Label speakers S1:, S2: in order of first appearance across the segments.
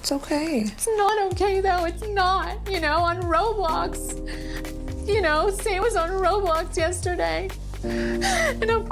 S1: It's okay.
S2: It's not okay though, it's not. You know, on Roblox. You know, Sam was on Roblox yesterday. And a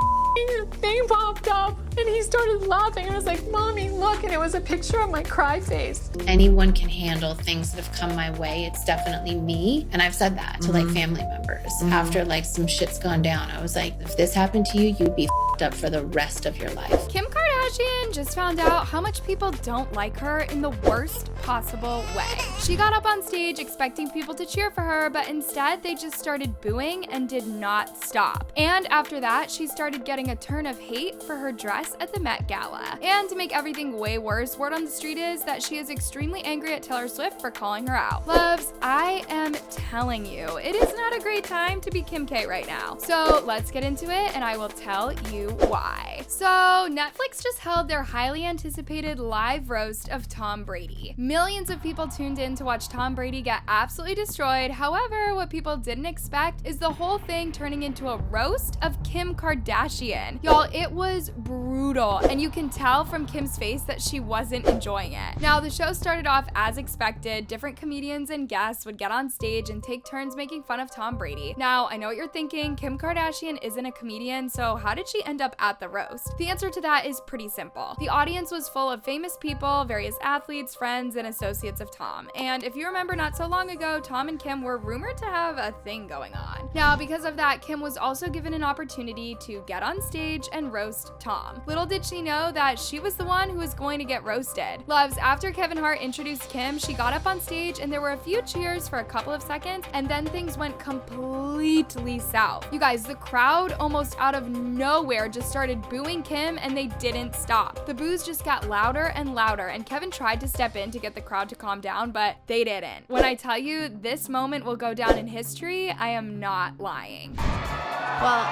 S2: thing popped up and he started laughing. I was like, Mommy, look, and it was a picture of my cry face.
S3: Anyone can handle things that have come my way. It's definitely me. And I've said that to like family members after like some shit's gone down. I was like, if this happened to you, you'd be f***ed up for the rest of your life.
S4: Kim Kardashian just found out how much people don't like her in the worst possible way. She got up on stage expecting people to cheer for her, but instead they just started booing and did not stop. And after that, she started getting a turn of hate for her dress at the Met Gala. And to make everything way worse, word on the street is that she is extremely angry at Taylor Swift for calling her out. Loves, I am telling you, it is not a great time to be Kim K right now. So let's get into it and I will tell you why. So Netflix just held their highly anticipated live roast of Tom Brady. Millions of people tuned in to watch Tom Brady get absolutely destroyed. However, what people didn't expect is the whole thing turning into a roast of Kim Kardashian. Y'all, it was brutal, and you can tell from Kim's face that she wasn't enjoying it. Now, the show started off as expected. Different comedians and guests would get on stage and take turns making fun of Tom Brady. Now, I know what you're thinking, Kim Kardashian isn't a comedian, so how did she end up at the roast? The answer to that is pretty simple. The audience was full of famous people, various athletes, friends, and associates of Tom. And if you remember not so long ago, Tom and Kim were rumored to have a thing going on. Now, because of that, Kim was also given an opportunity to get on stage and roast Tom. Little did she know that she was the one who was going to get roasted. Loves, after Kevin Hart introduced Kim, she got up on stage and there were a few cheers for a couple of seconds, and then things went completely south. You guys, the crowd almost out of nowhere just started booing Kim and they didn't stop. The boos just got louder and louder, and Kevin tried to step in to get the crowd to calm down, but they didn't. When I tell you this moment will go down in history, I am not lying.
S5: Well,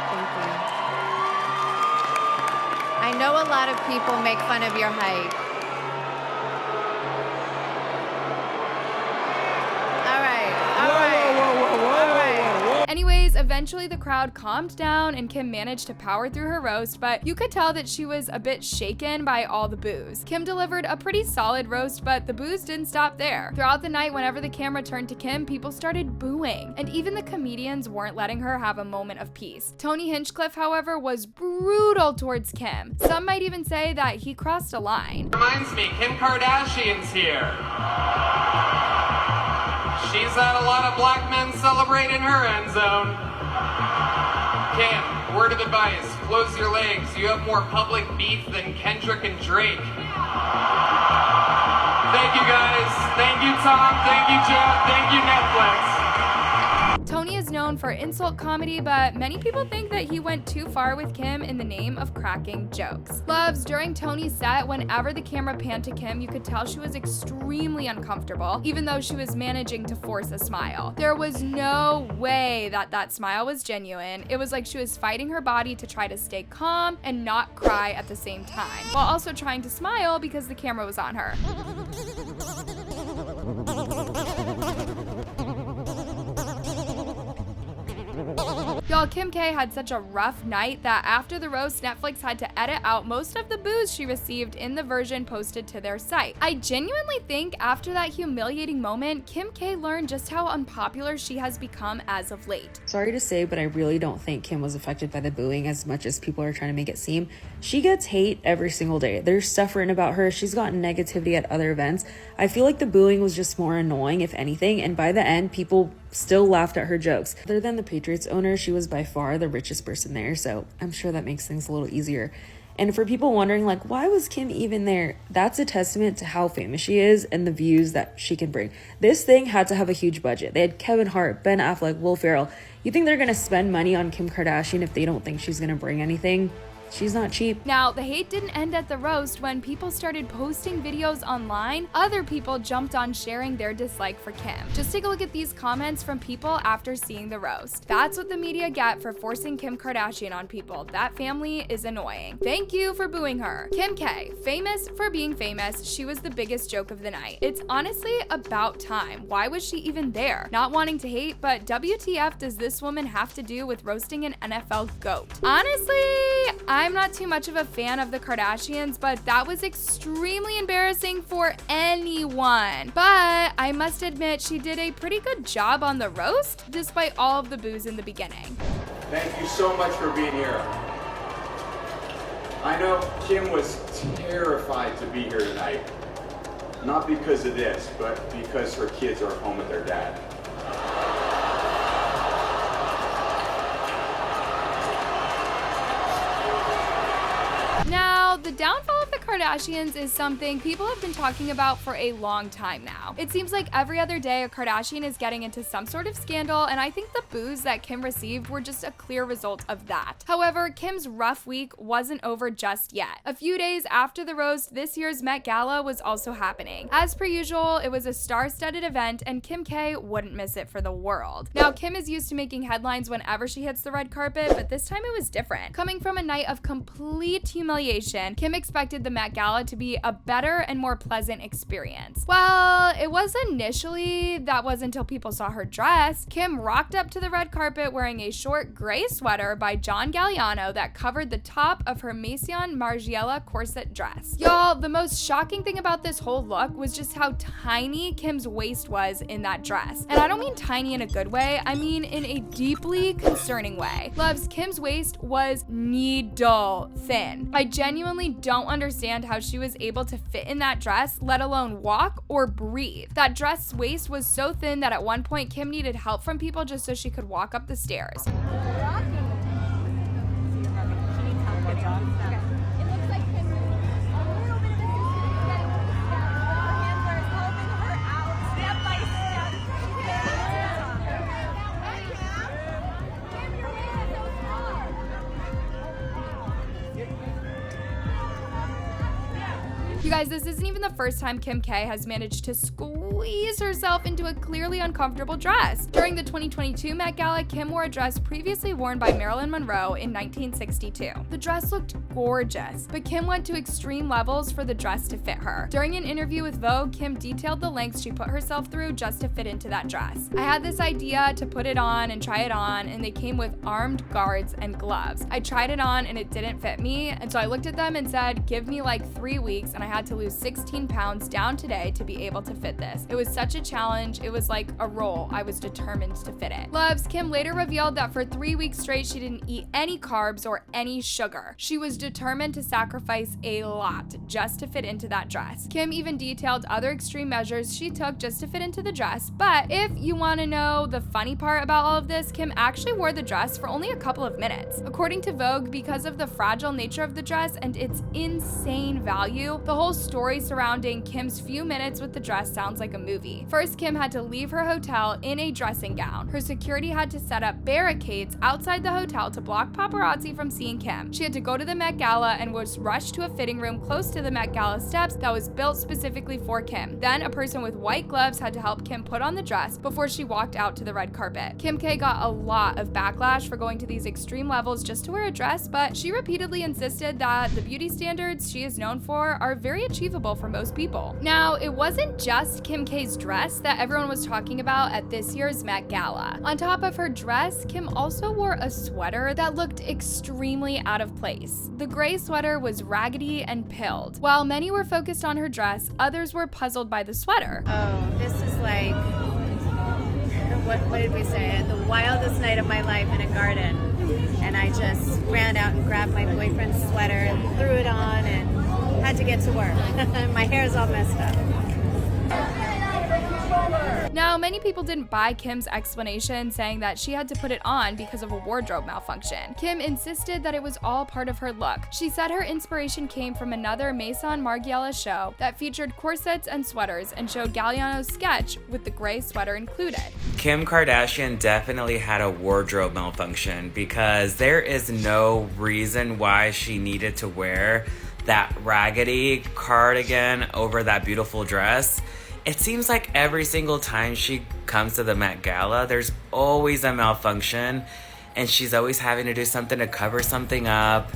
S5: thank you. I know a lot of people make fun of your height. All right.
S4: Anyways, eventually the crowd calmed down and Kim managed to power through her roast, but you could tell that she was a bit shaken by all the boos. Kim delivered a pretty solid roast, but the boos didn't stop there. Throughout the night, whenever the camera turned to Kim, people started booing, and even the comedians weren't letting her have a moment of peace. Tony Hinchcliffe, however, was brutal towards Kim. Some might even say that he crossed a line.
S6: Reminds me, Kim Kardashian's here. She's had a lot of black men celebrate in her end zone. Kim, word of advice, close your legs. You have more public beef than Kendrick and Drake. Thank you guys. Thank you, Tom. Thank you, Jeff. Thank you, Netflix.
S4: Tony is known for insult comedy, but many people think that he went too far with Kim in the name of cracking jokes. Loves, during Tony's set, whenever the camera panned to Kim, you could tell she was extremely uncomfortable, even though she was managing to force a smile. There was no way that that smile was genuine. It was like she was fighting her body to try to stay calm and not cry at the same time, while also trying to smile because the camera was on her. Y'all, Kim K had such a rough night that after the roast, Netflix had to edit out most of the boos she received in the version posted to their site. I genuinely think after that humiliating moment, Kim K learned just how unpopular she has become as of late.
S1: Sorry to say, but I really don't think Kim was affected by the booing as much as people are trying to make it seem. She gets hate every single day. There's stuff written about her. She's gotten negativity at other events. I feel like the booing was just more annoying, if anything, and by the end, people still laughed at her jokes. Other than the Patriots owner, she was by far the richest person there, so I'm sure that makes things a little easier. And for people wondering, like, why was Kim even there? That's a testament to how famous she is and the views that she can bring. This thing had to have a huge budget. They had Kevin Hart, Ben Affleck, Will Ferrell. You think they're gonna spend money on Kim Kardashian if they don't think she's gonna bring anything? She's not cheap.
S4: Now, the hate didn't end at the roast. When people started posting videos online, other people jumped on sharing their dislike for Kim. Just take a look at these comments from people after seeing the roast. That's what the media get for forcing Kim Kardashian on people. That family is annoying. Thank you for booing her. Kim K, famous for being famous. She was the biggest joke of the night. It's honestly about time. Why was she even there? Not wanting to hate, but WTF does this woman have to do with roasting an NFL GOAT? Honestly, I'm not too much of a fan of the Kardashians, but that was extremely embarrassing for anyone. But I must admit, she did a pretty good job on the roast, despite all of the boos in the beginning.
S7: Thank you so much for being here. I know Kim was terrified to be here tonight. Not because of this, but because her kids are home with their dad.
S4: Now, the downfall of the Kardashians is something people have been talking about for a long time now. It seems like every other day a Kardashian is getting into some sort of scandal, and I think the boos that Kim received were just a clear result of that. However, Kim's rough week wasn't over just yet. A few days after the roast, this year's Met Gala was also happening. As per usual, it was a star-studded event, and Kim K wouldn't miss it for the world. Now, Kim is used to making headlines whenever she hits the red carpet, but this time it was different. Coming from a night of complete humiliation, Kim expected the Met Gala to be a better and more pleasant experience. Well, it was initially. That was until people saw her dress. Kim rocked up to the red carpet wearing a short gray sweater by John Galliano that covered the top of her Maison Margiela corset dress. Y'all, the most shocking thing about this whole look was just how tiny Kim's waist was in that dress. And I don't mean tiny in a good way, I mean in a deeply concerning way. Loves, Kim's waist was needle thin. I genuinely don't understand how she was able to fit in that dress, let alone walk or breathe. That dress waist was so thin that at one point Kim needed help from people just so she could walk up the stairs. You guys, this isn't even the first time Kim K has managed to squeeze herself into a clearly uncomfortable dress. During the 2022 Met Gala, Kim wore a dress previously worn by Marilyn Monroe in 1962. The dress looked gorgeous, but Kim went to extreme levels for the dress to fit her. During an interview with Vogue, Kim detailed the lengths she put herself through just to fit into that dress. I had this idea to put it on and try it on, and they came with armed guards and gloves. I tried it on and it didn't fit me, and so I looked at them and said, give me like 3 weeks, and I had to lose 16 pounds down today to be able to fit this. It was such a challenge. It was like a role. I was determined to fit it. Loves, Kim later revealed that for 3 weeks straight, she didn't eat any carbs or any sugar. She was determined to sacrifice a lot just to fit into that dress. Kim even detailed other extreme measures she took just to fit into the dress. But if you want to know the funny part about all of this, Kim actually wore the dress for only a couple of minutes. According to Vogue, because of the fragile nature of the dress and its insane value, the whole story surrounding Kim's few minutes with the dress sounds like a movie. First, Kim had to leave her hotel in a dressing gown. Her security had to set up barricades outside the hotel to block paparazzi from seeing Kim. She had to go to the Met Gala and was rushed to a fitting room close to the Met Gala steps that was built specifically for Kim. Then a person with white gloves had to help Kim put on the dress before she walked out to the red carpet. Kim K got a lot of backlash for going to these extreme levels just to wear a dress, but she repeatedly insisted that the beauty standards she is known for are very achievable for most people. Now, it wasn't just Kim K's dress that everyone was talking about at this year's Met Gala. On top of her dress, Kim also wore a sweater that looked extremely out of place. The gray sweater was raggedy and pilled. While many were focused on her dress, others were puzzled by the sweater.
S5: Oh, this is like, what did we say? The wildest night of my life in a garden. And I just ran out and grabbed my boyfriend's sweater and threw it on and had to get to work. My hair's all messed up.
S4: Now, many people didn't buy Kim's explanation, saying that she had to put it on because of a wardrobe malfunction. Kim insisted that it was all part of her look. She said her inspiration came from another Maison Margiela show that featured corsets and sweaters and showed Galliano's sketch with the gray sweater included.
S8: Kim Kardashian definitely had a wardrobe malfunction because there is no reason why she needed to wear that raggedy cardigan over that beautiful dress. It seems like every single time she comes to the Met Gala, there's always a malfunction, and she's always having to do something to cover something up.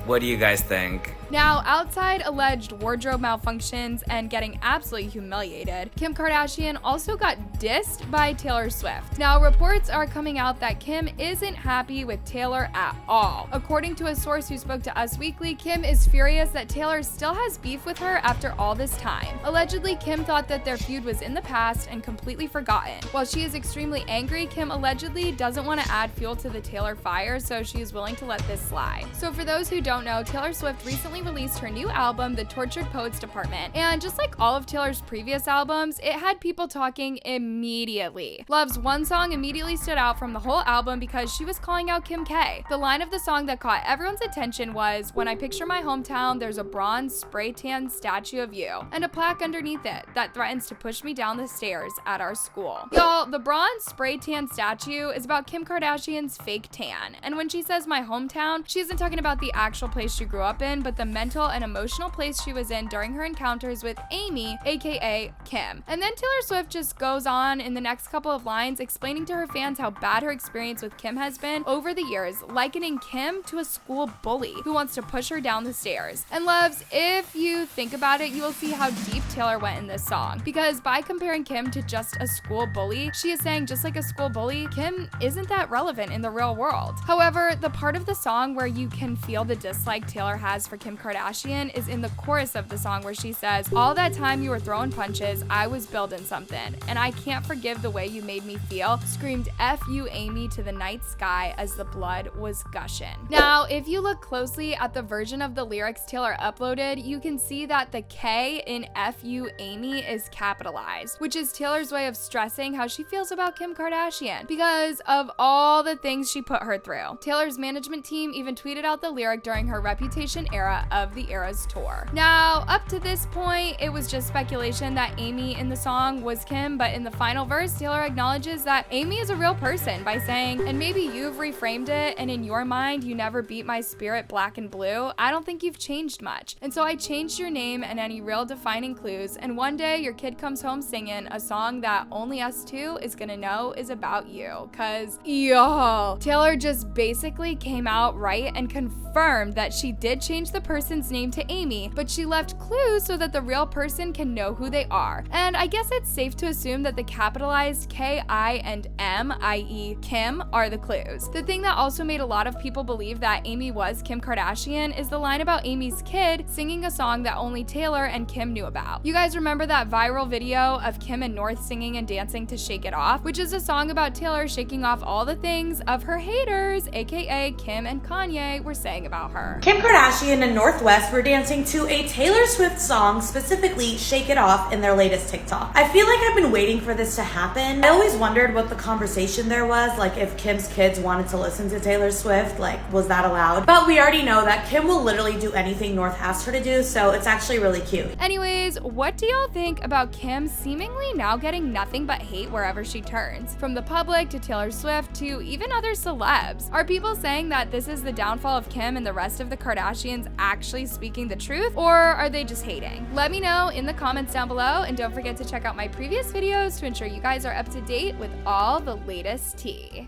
S8: What do you guys think?
S4: Now, outside alleged wardrobe malfunctions and getting absolutely humiliated, Kim Kardashian also got dissed by Taylor Swift. Now, reports are coming out that Kim isn't happy with Taylor at all. According to a source who spoke to Us Weekly, Kim is furious that Taylor still has beef with her after all this time. Allegedly, Kim thought that their feud was in the past and completely forgotten. While she is extremely angry, Kim allegedly doesn't want to add fuel to the Taylor fire, so she is willing to let this slide. So for those who don't know, Taylor Swift recently released her new album, The Tortured Poets Department, and just like all of Taylor's previous albums, it had people talking immediately. Luvs I song immediately stood out from the whole album because she was calling out Kim K. The line of the song that caught everyone's attention was, "When I picture my hometown, there's a bronze spray tan statue of you, and a plaque underneath it that threatens to push me down the stairs at our school." Y'all, the bronze spray tan statue is about Kim Kardashian's fake tan, and when she says my hometown, she isn't talking about the actual place she grew up in, but the mental and emotional place she was in during her encounters with Amy, aka Kim. And then Taylor Swift just goes on in the next couple of lines explaining to her fans how bad her experience with Kim has been over the years, likening Kim to a school bully who wants to push her down the stairs. And Loves, if you think about it, you will see how deep Taylor went in this song, because by comparing Kim to just a school bully, she is saying just like a school bully, Kim isn't that relevant in the real world. However, the part of the song where you can feel the dislike Taylor has for Kim Kardashian is in the chorus of the song where she says, "All that time you were throwing punches, I was building something, and I can't forgive the way you made me feel, screamed F you Amy to the night sky as the blood was gushing." Now, if you look closely at the version of the lyrics Taylor uploaded, you can see that the K in F you Amy is capitalized, which is Taylor's way of stressing how she feels about Kim Kardashian because of all the things she put her through. Taylor's management team even tweeted out the lyric during her Reputation era of the Eras tour. Now, up to this point, it was just speculation that Amy in the song was Kim, but in the final verse, Taylor acknowledges that Amy is a real person by saying, "And maybe you've reframed it, and in your mind, you never beat my spirit black and blue. I don't think you've changed much. And so I changed your name and any real defining clues, and one day your kid comes home singing a song that only us two is gonna know is about you." Cause, y'all, Taylor just basically came out right and confirmed that she did change the person's name to Amy, but she left clues so that the real person can know who they are. And I guess it's safe to assume that the capitalized K, I, and M, i.e. Kim, are the clues. The thing that also made a lot of people believe that Amy was Kim Kardashian is the line about Amy's kid singing a song that only Taylor and Kim knew about. You guys remember that viral video of Kim and North singing and dancing to Shake It Off, which is a song about Taylor shaking off all the things of her haters, aka Kim and Kanye, were saying about her.
S9: Kim Kardashian and Northwest were dancing to a Taylor Swift song, specifically Shake It Off, in their latest TikTok. I feel like I've been waiting for this to happen. I always wondered what the conversation there was, like if Kim's kids wanted to listen to Taylor Swift, like was that allowed? But we already know that Kim will literally do anything North asks her to do, so it's actually really cute.
S4: Anyways, what do y'all think about Kim seemingly now getting nothing but hate wherever she turns? From the public to Taylor Swift to even other celebs. Are people saying that this is the downfall of Kim and the rest of the Kardashians actually speaking the truth, or are they just hating? Let me know in the comments down below, and don't forget to check out my previous videos to ensure you guys are up to date with all the latest tea.